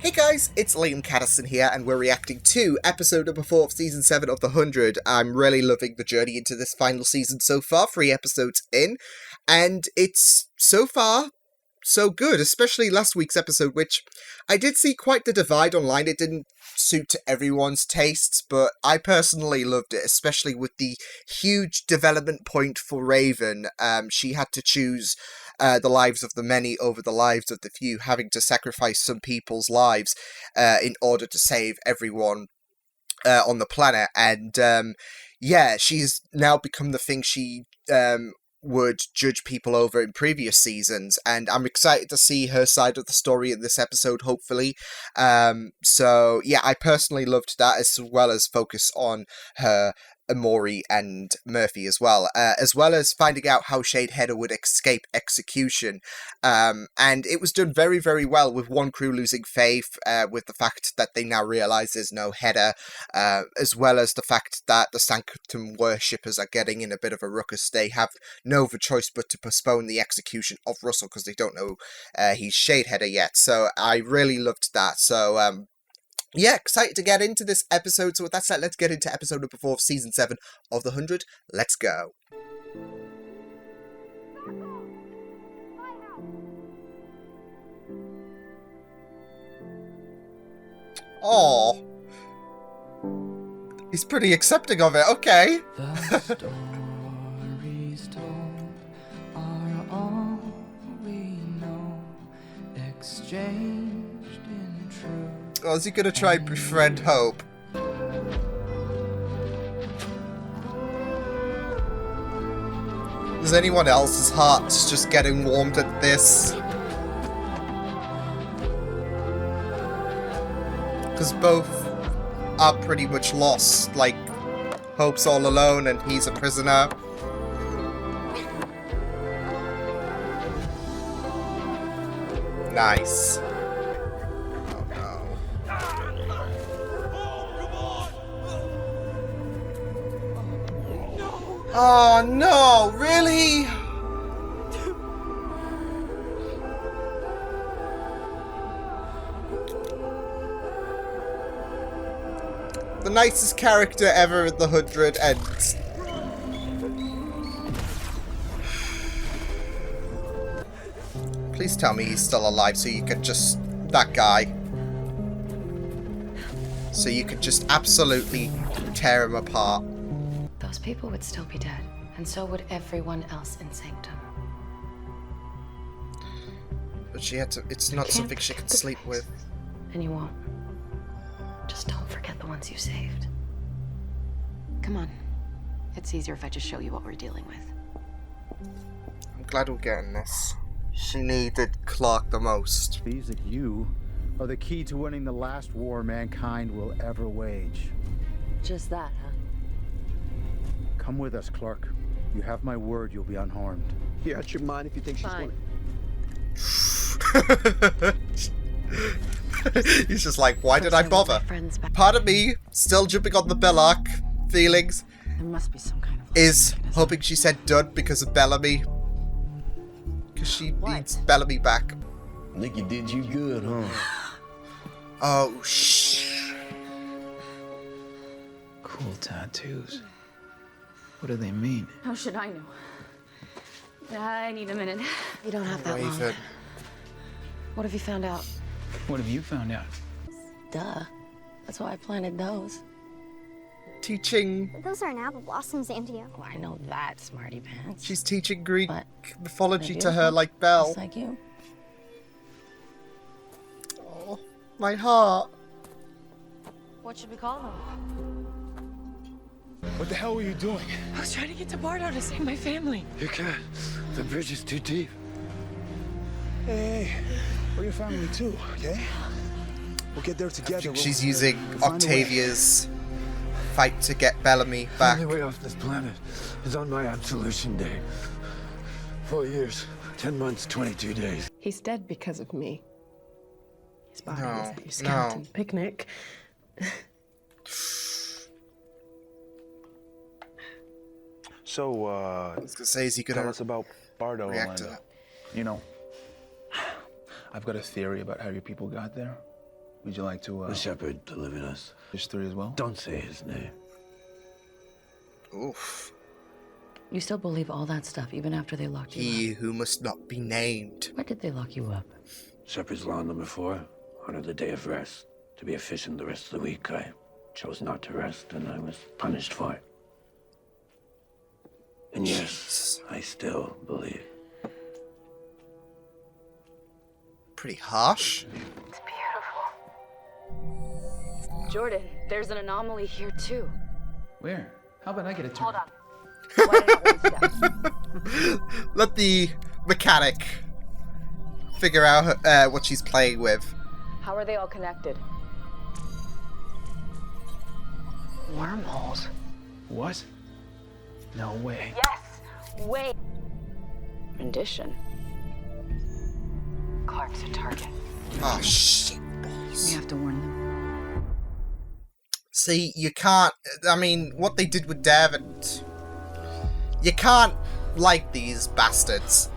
Hey guys, it's Liam Caddison here, and we're reacting to episode number 4 of Season 7 of The 100. I'm really loving the journey into this final season so far, 3 episodes in, and it's so far so good, especially last week's episode, which I did see quite the divide online. It didn't suit everyone's tastes, but I personally loved it, especially with the huge development point for Raven. She had to choose the lives of the many over the lives of the few, having to sacrifice some people's lives in order to save everyone on the planet. And yeah, she's now become the thing she would judge people over in previous seasons, and I'm excited to see her side of the story in this episode, hopefully. So yeah, I personally loved that, as well as focus on her Amori and Murphy as well as finding out how Shadeheader would escape execution. And it was done very, very well, with one crew losing faith, with the fact that they now realise there's no Header, as well as the fact that the Sanctum worshippers are getting in a bit of a ruckus. They have no other choice but to postpone the execution of Russell because they don't know he's Shadeheader yet. So I really loved that. So yeah, excited to get into this episode. So with that said, let's get into episode number 4 of Season 7 of The 100. Let's go. Aww. He's pretty accepting of it, okay. The stories told are all we know, exchanged in truth. Oh, is he gonna try and befriend Hope? Is anyone else's hearts just getting warmed at this? Because both are pretty much lost. Like, Hope's all alone and he's a prisoner. Nice. Oh no, really? The nicest character ever in The 100 ends. Please tell me he's still alive so you can just... that guy. So you could just absolutely tear him apart. Those people would still be dead, and so would everyone else in Sanctum. But she had to... it's not something she can sleep with. And you won't. Just don't forget the ones you saved. Come on. It's easier if I just show you what we're dealing with. I'm glad we're getting this. She needed Clark the most. These like you are the key to winning the last war mankind will ever wage. Just that, huh? Come with us, Clark. You have my word you'll be unharmed. Here, out your mind if you think she's Fine. He's just like, why did I bother? Part of me, still jumping on the Bellark feelings, There must be some kind of is hoping she said dud because of Bellamy. Because she needs Bellamy back. Nikki did you good, huh? Oh, shh. Cool tattoos. What do they mean? How should I know? I need a minute. You don't have that long. Raven. What have you found out? What have you found out? Duh. That's why I planted those. Teaching... Those aren't apple blossoms, Andy. Oh, I know that, smarty pants. she's teaching Greek But mythology they're to her beautiful, like Belle. Just like you. Oh, my heart. What should we call them? What the hell were you doing? I was trying to get to Bardo to save my family. You can't. The bridge is too deep. Hey, we're your family too, okay? We'll get there together. She's using Octavia's fight to get Bellamy back. The only way off this planet is on my absolution day. 4 years, 10 months, 22 days. He's dead because of me. His body No, was at your skeleton no. picnic. So, I was gonna say, is he tell gonna us about Bardo, react to Orlando. that? You know, I've got a theory about how your people got there. Would you like to, The shepherd delivering us. just 3 as well? Don't say his name. Oof. You still believe all that stuff even after they locked you He who must not be named. up? Why did they lock you up? Shepherd's law number 4. Honor the day of rest. To be efficient the rest of the week, I chose not to rest, and I was punished for it. And yes, I still believe. Pretty harsh. Jordan, there's an anomaly here too. Where? How about I get a turn? Hold on. Why not one step? Let the mechanic figure out what she's playing with. How are they all connected? Wormholes. What? No way. Yes! Wait! Rendition. Clark's a target. Oh, shit. We have to warn them. See, you can't... I mean, what they did with David... You can't like these bastards.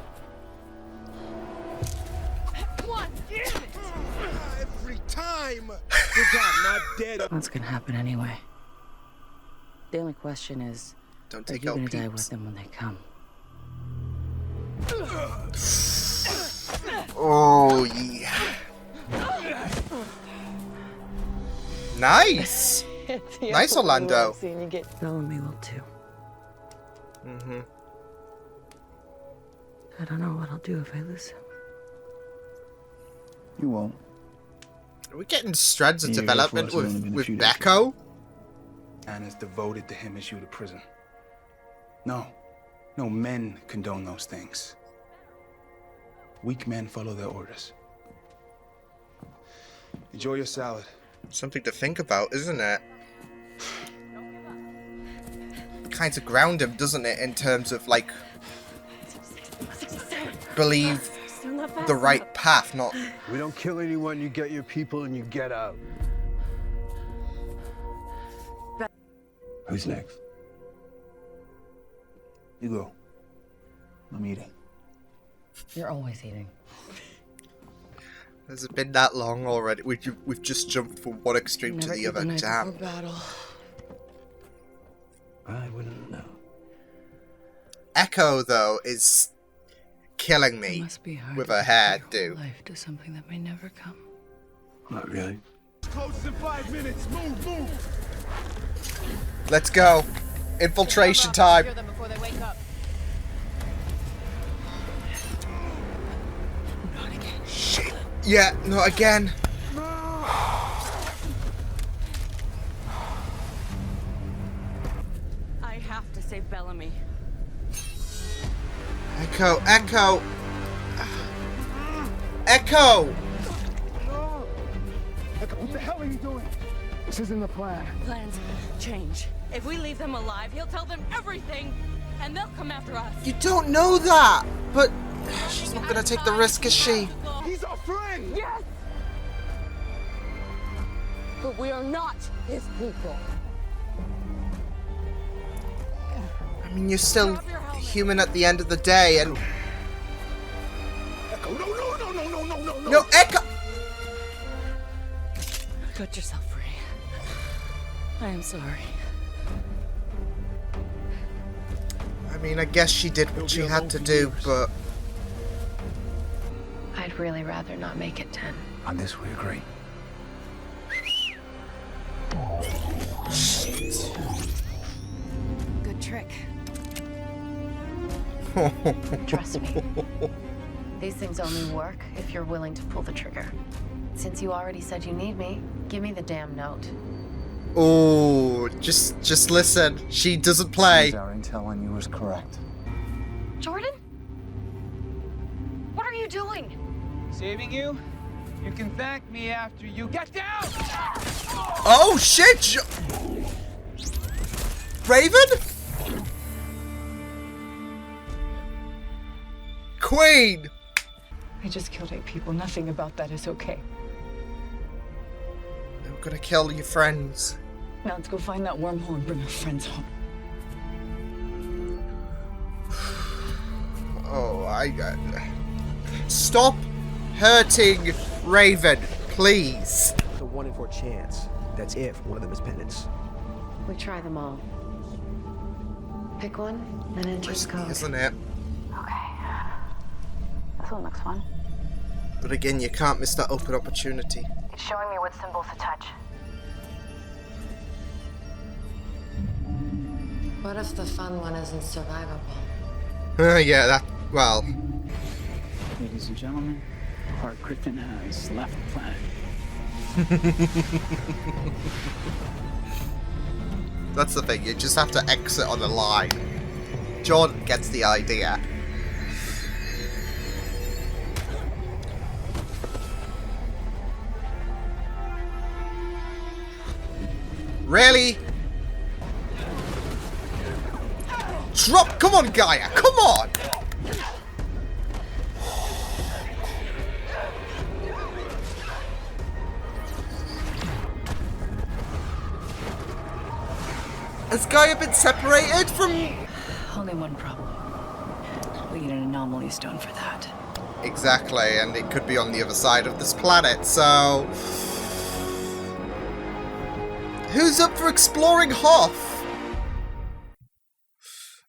Every time! Good God, not dead. What's gonna happen anyway? The only question is, Don't are take you out gonna die peeps. with them when they come? Oh, yeah. Nice! Nice, Orlando. Bellamy will too. Mm-hmm. I don't know what I'll do if I lose him. You won't. Are we getting strands of Yeah, development for us, it's only been a with few days. Becco? And as devoted to him as you to prison. No. No men condone those things. Weak men follow their orders. Enjoy your salad. Something to think about, isn't it? Kind of ground him, doesn't it, in terms of, like, believe the right path, not... We don't kill anyone, you get your people and you get out. Who's next? You go. I'm eating. You're always eating. Has it been that long already? We've just jumped from one extreme to the other. Damn. Battle. I wouldn't know. Echo, though, is killing It me must be hard with to her dedicate hair, your whole dude. life to something that may never come. Not really. Close in 5 minutes. Move, move. Let's go. Infiltration time. Hear them before they wake up. Shit. Yeah, not again. I have to save Bellamy. Echo, Echo. Echo. What the hell are you doing? This isn't the plan. Plans change. If we leave them alive, he'll tell them everything, and they'll come after us. You don't know that, but she's not gonna take the risk, is she? He's our friend! Yes! But we are not his people. I mean, you're still human at the end of the day, and... Echo, no. No, Echo! Cut yourself free. I am sorry. I mean, I guess she did what she had to do, but... I'd really rather not make it 10. On this we agree. Good trick. Trust me. These things only work if you're willing to pull the trigger. Since you already said you need me, give me the damn note. Oh, just listen. She doesn't play. Our intel on you was correct. Jordan? What are you doing? Saving you? You can thank me after you get down! Oh, shit! Raven? Queen! I just killed 8 people. Nothing about that is okay. I'm gonna kill your friends. Now let's go find that wormhole and bring our friends home. Oh, I got... Stop hurting Raven, please. 1 in 4 chance. That's if one of them is penance. We try them all. Pick one and enter the code. Isn't it? Okay. This one looks fun. But again, you can't miss that open opportunity. It's showing me what symbols to touch. What if the fun one isn't survivable? Yeah, that... well... Ladies and gentlemen, Clark Griffin has left the planet. That's the thing, you just have to exit on a line. Jordan gets the idea. Really? Drop! Come on, Gaia! Come on! Has Gaia been separated from... Only one problem. We need an anomaly stone for that. Exactly, and it could be on the other side of this planet, so... Who's up for exploring Hoth?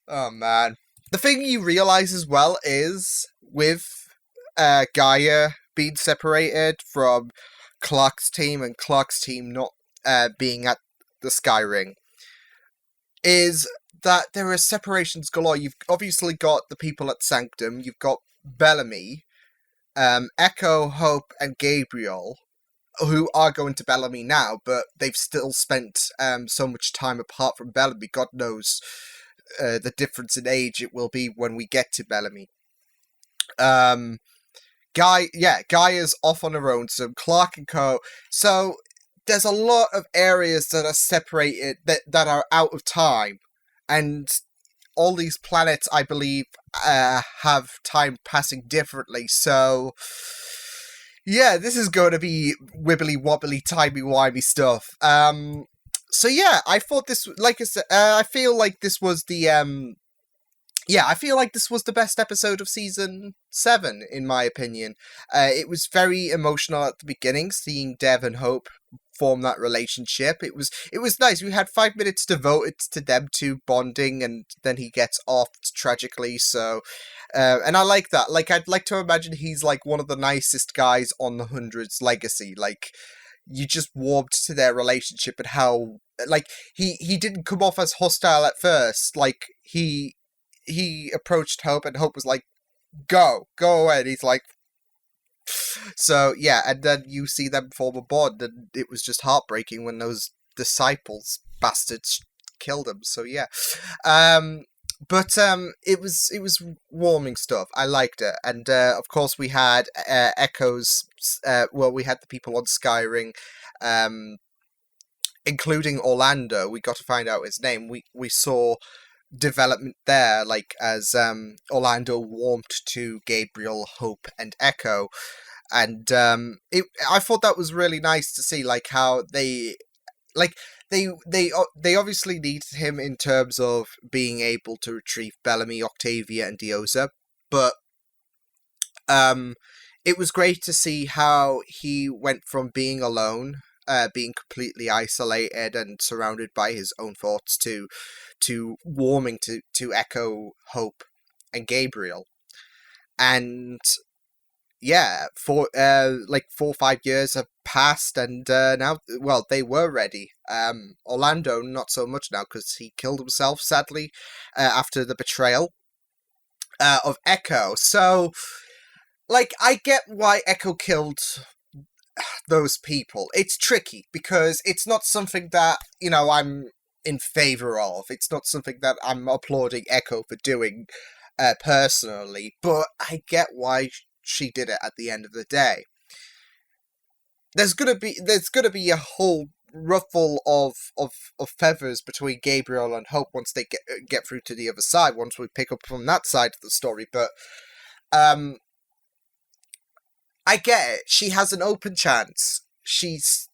Oh, man. The thing you realise as well is, with Gaia being separated from Clark's team, and Clark's team not being at the Sky Ring, is that there are separations galore. You've obviously got the people at Sanctum, you've got Bellamy, Echo, Hope, and Gabriel, who are going to Bellamy now, but they've still spent so much time apart from Bellamy. God knows the difference in age it will be when we get to Bellamy. Gaia's off on her own, so Clark and Co. So there's a lot of areas that are separated, that are out of time, and all these planets, I believe, have time passing differently, so... yeah, this is going to be wibbly-wobbly, timey-wimey stuff. So yeah, I thought this, like I said, I feel like this was the, I feel like this was the best episode of Season 7, in my opinion. It was very emotional at the beginning, seeing Dev and Hope form that relationship. It was nice. We had 5 minutes devoted to them two bonding, and then he gets offed tragically, so... and I like that. Like, I'd like to imagine he's, like, one of the nicest guys on the 100's legacy. Like, you just warmed to their relationship and how... like, he didn't come off as hostile at first. Like, he approached Hope, and Hope was like, go away. And he's like... So, yeah, and then you see them form a bond, and it was just heartbreaking when those disciples bastards killed him. So, yeah. But it was warming stuff. I liked it. And, of course, we had Echoes, we had the people on Skyring, including Orlando. We got to find out his name. We saw development there, like, as Orlando warmed to Gabriel, Hope, and Echo. And I thought that was really nice to see, like, how they obviously needed him in terms of being able to retrieve Bellamy, Octavia, and Dioza, but it was great to see how he went from being alone, being completely isolated and surrounded by his own thoughts, to warming to Echo, Hope, and Gabriel. And yeah, 4 or 5 years have passed, and now, well, they were ready. Orlando, not so much now, because he killed himself, sadly, after the betrayal of Echo. So, like, I get why Echo killed those people. It's tricky, because it's not something that, you know, I'm in favor of. It's not something that I'm applauding Echo for doing personally, but I get why she did it at the end of the day. There's gonna be a whole ruffle of feathers between Gabriel and Hope once they get through to the other side, once we pick up from that side of the story, but I get it. She has an open chance. She's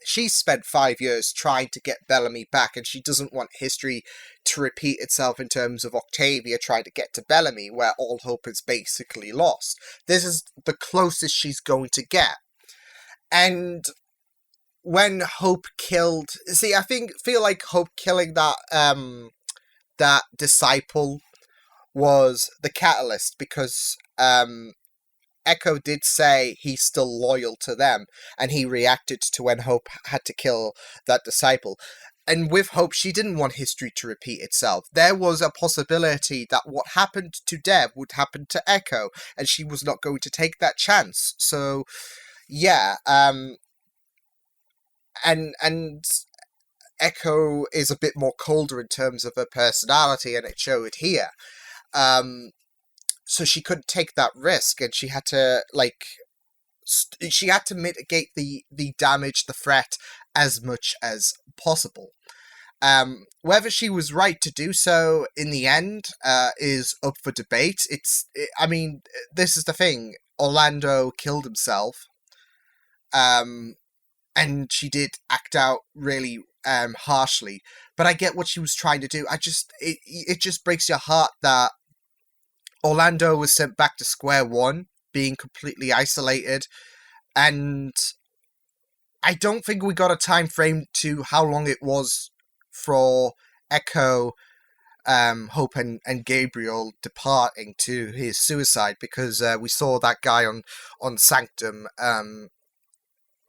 she's spent 5 years trying to get Bellamy back, and she doesn't want history to repeat itself in terms of Octavia trying to get to Bellamy, where all hope is basically lost. This is the closest she's going to get. And when Hope killed, see, I feel like Hope killing that disciple was the catalyst, because Echo did say he's still loyal to them, and he reacted to when Hope had to kill that disciple. And with Hope, she didn't want history to repeat itself. There was a possibility that what happened to Dev would happen to Echo, and she was not going to take that chance. So, yeah, and Echo is a bit more colder in terms of her personality, and it showed here. So she couldn't take that risk, and she had to she had to mitigate the damage, the threat, as much as possible. Whether she was right to do so in the end is up for debate. I mean, this is the thing. Orlando killed himself, and she did act out really harshly. But I get what she was trying to do. It just breaks your heart that Orlando was sent back to square one, being completely isolated, and I don't think we got a time frame to how long it was for Echo, Hope, and Gabriel departing to his suicide, because we saw that guy on Sanctum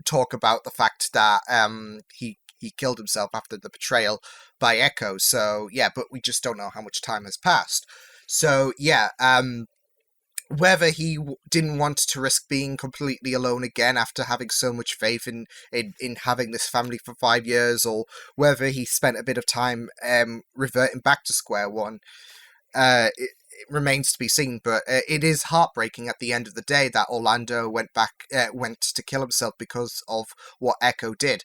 talk about the fact that he killed himself after the betrayal by Echo. So yeah, but we just don't know how much time has passed. So yeah, whether he didn't want to risk being completely alone again after having so much faith in having this family for 5 years, or whether he spent a bit of time reverting back to square one, it remains to be seen. But it is heartbreaking at the end of the day that Orlando went to kill himself because of what Echo did.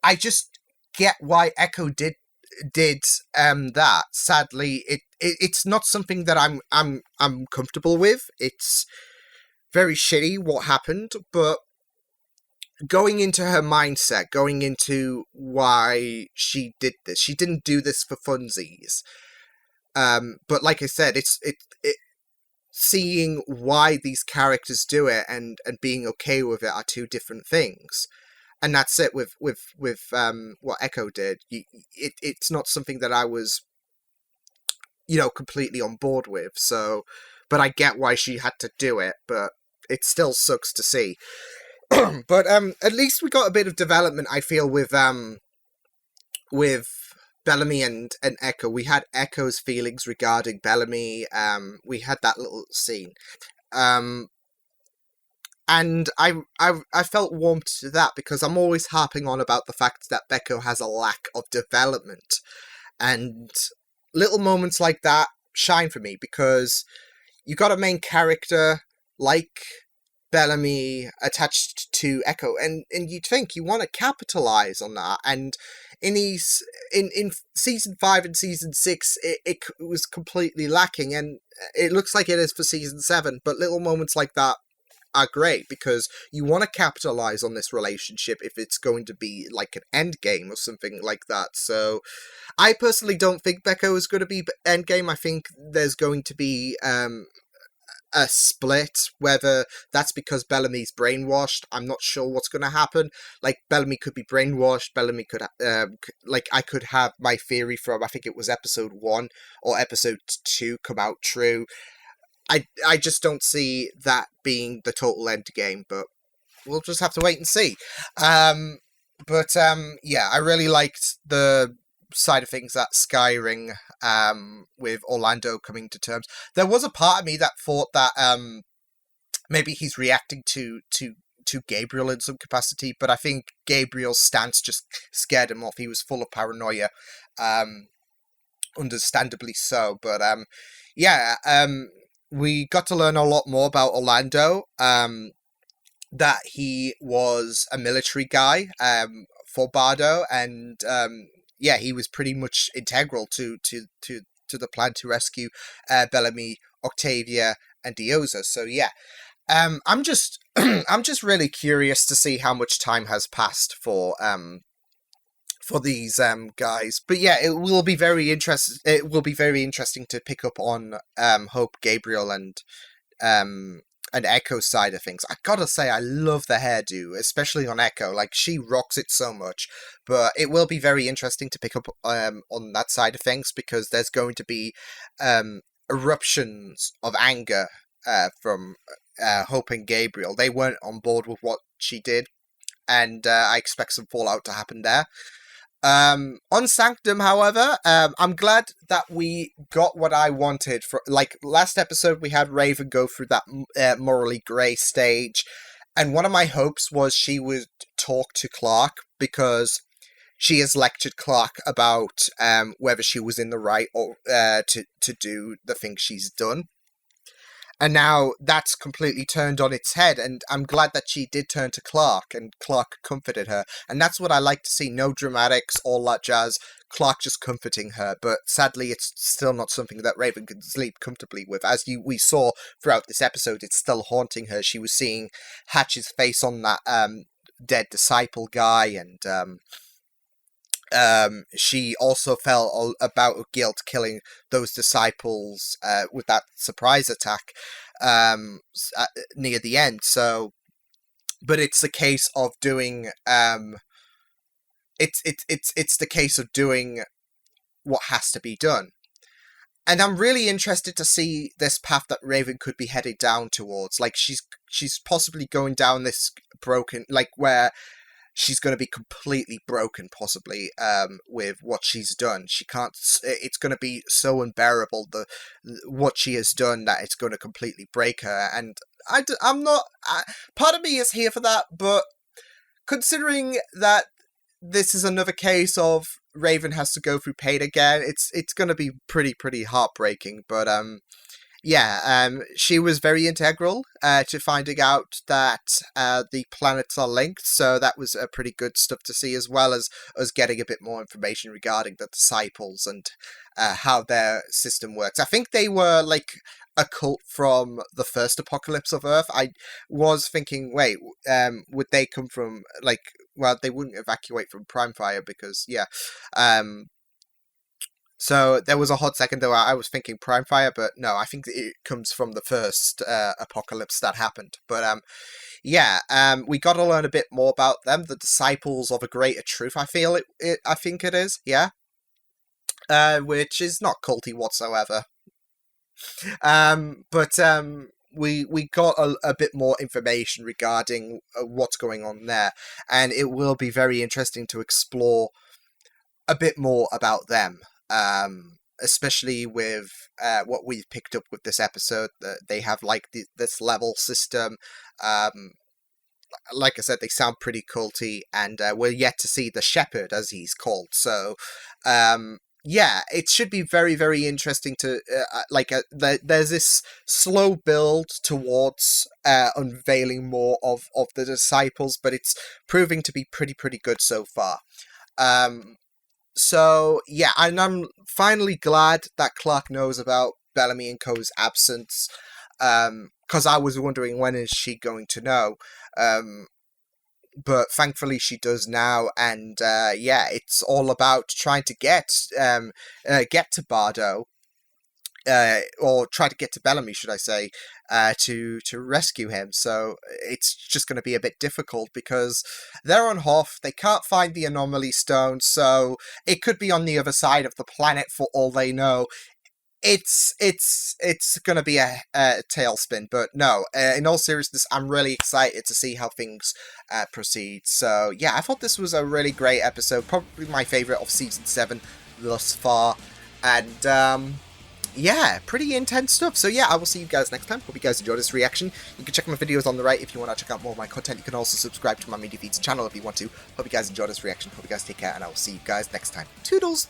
I just get why Echo did that. Sadly, it's not something that I'm comfortable with. It's very shitty what happened, but going into her mindset, going into why she did this, she didn't do this for funsies. But like I said, it's seeing why these characters do it and being okay with it are two different things. And that's it with what Echo did. It's not something that I was, completely on board with. So, but I get why she had to do it. But it still sucks to see. But at least we got a bit of development, I feel, with Bellamy and Echo. We had Echo's feelings regarding Bellamy. We had that little scene. And I felt warmed to that, because I'm always harping on about the fact that Echo has a lack of development. And little moments like that shine for me, because you got a main character like Bellamy attached to Echo, and you'd think you want to capitalize on that. And in season 5 and season 6, it was completely lacking, and it looks like it is for season 7. But little moments like that are great, because you want to capitalize on this relationship if it's going to be like an end game or something like that. So I personally don't think Echo is going to be end game. I think there's going to be a split, whether that's because Bellamy's brainwashed. I'm not sure what's going to happen. Like, Bellamy could be brainwashed. Bellamy could I could have my theory from, I think it was episode 1 or episode 2 come out true. I just don't see that being the total end game, but we'll just have to wait and see. Yeah, I really liked the side of things at Skyring, with Orlando coming to terms. There was a part of me that thought that maybe he's reacting to Gabriel in some capacity, but I think Gabriel's stance just scared him off. He was full of paranoia, understandably so. But we got to learn a lot more about Orlando, that he was a military guy for Bardo, and he was pretty much integral to the plan to rescue Bellamy, Octavia, and Dioza. So yeah, I'm just really curious to see how much time has passed for these guys. But yeah, it will be very interesting. It will be very interesting to pick up on Hope, Gabriel, and and Echo's side of things, I gotta say, I love the hairdo, especially on Echo. Like, she rocks it so much. But it will be very interesting to pick up on that side of things, because there's going to be eruptions of anger from Hope and Gabriel. They weren't on board with what she did, and I expect some fallout to happen there. On Sanctum, however, I'm glad that we got what I wanted. For like last episode, we had Raven go through that morally grey stage, and one of my hopes was she would talk to Clark, because she has lectured Clark about whether she was in the right or to do the things she's done. And now that's completely turned on its head, and I'm glad that she did turn to Clark, and Clark comforted her. And that's what I like to see. No dramatics, all that jazz. Clark just comforting her. But sadly, it's still not something that Raven can sleep comfortably with. As we saw throughout this episode, it's still haunting her. She was seeing Hatch's face on that dead disciple guy, and she also felt about guilt killing those disciples with that surprise attack near the end. So, but it's the case of doing it's the case of doing what has to be done. And I'm really interested to see this path that Raven could be headed down towards. Like, she's possibly going down this broken, like, where she's going to be completely broken, possibly, with what she's done. She can't. It's going to be so unbearable, what she has done, that it's going to completely break her. And I'm not. Part of me is here for that, but considering that this is another case of Raven has to go through pain again, it's going to be pretty heartbreaking. But she was very integral to finding out that the planets are linked, so that was pretty good stuff to see, as well as us getting a bit more information regarding the disciples and how their system works. I think they were like a cult from the first apocalypse of Earth. I was thinking, wait, would they come from, like, well, they wouldn't evacuate from Prime Fire, because, so there was a hot second though I was thinking Prime Fire, but no, I think it comes from the first apocalypse that happened. But we got to learn a bit more about them, the disciples of a greater truth. I think it is, which is not culty whatsoever. We got a bit more information regarding what's going on there, and it will be very interesting to explore a bit more about them. Especially with what we've picked up with this episode, that they have like this level system. Like I said, they sound pretty culty, and we're yet to see the Shepherd, as he's called. So, it should be very interesting to there's this slow build towards unveiling more of the disciples, but it's proving to be pretty good so far. So, and I'm finally glad that Clark knows about Bellamy and Co.'s absence, because I was wondering, when is she going to know? But thankfully she does now, and it's all about trying to get to Bardo, or try to get to Bellamy, should I say, to rescue him. So it's just going to be a bit difficult, because they're on Hoth, they can't find the anomaly stone, so it could be on the other side of the planet for all they know. It's going to be a tailspin, but no, in all seriousness, I'm really excited to see how things proceed. So I thought this was a really great episode, probably my favourite of Season 7 thus far, and pretty intense stuff. So I will see you guys next time. Hope you guys enjoyed this reaction. You can check my videos on the right if you want to check out more of my content. You can also subscribe to my Media Feeds channel if you want to. Hope you guys enjoyed this reaction. Hope you guys take care, and I will see you guys next time. Toodles!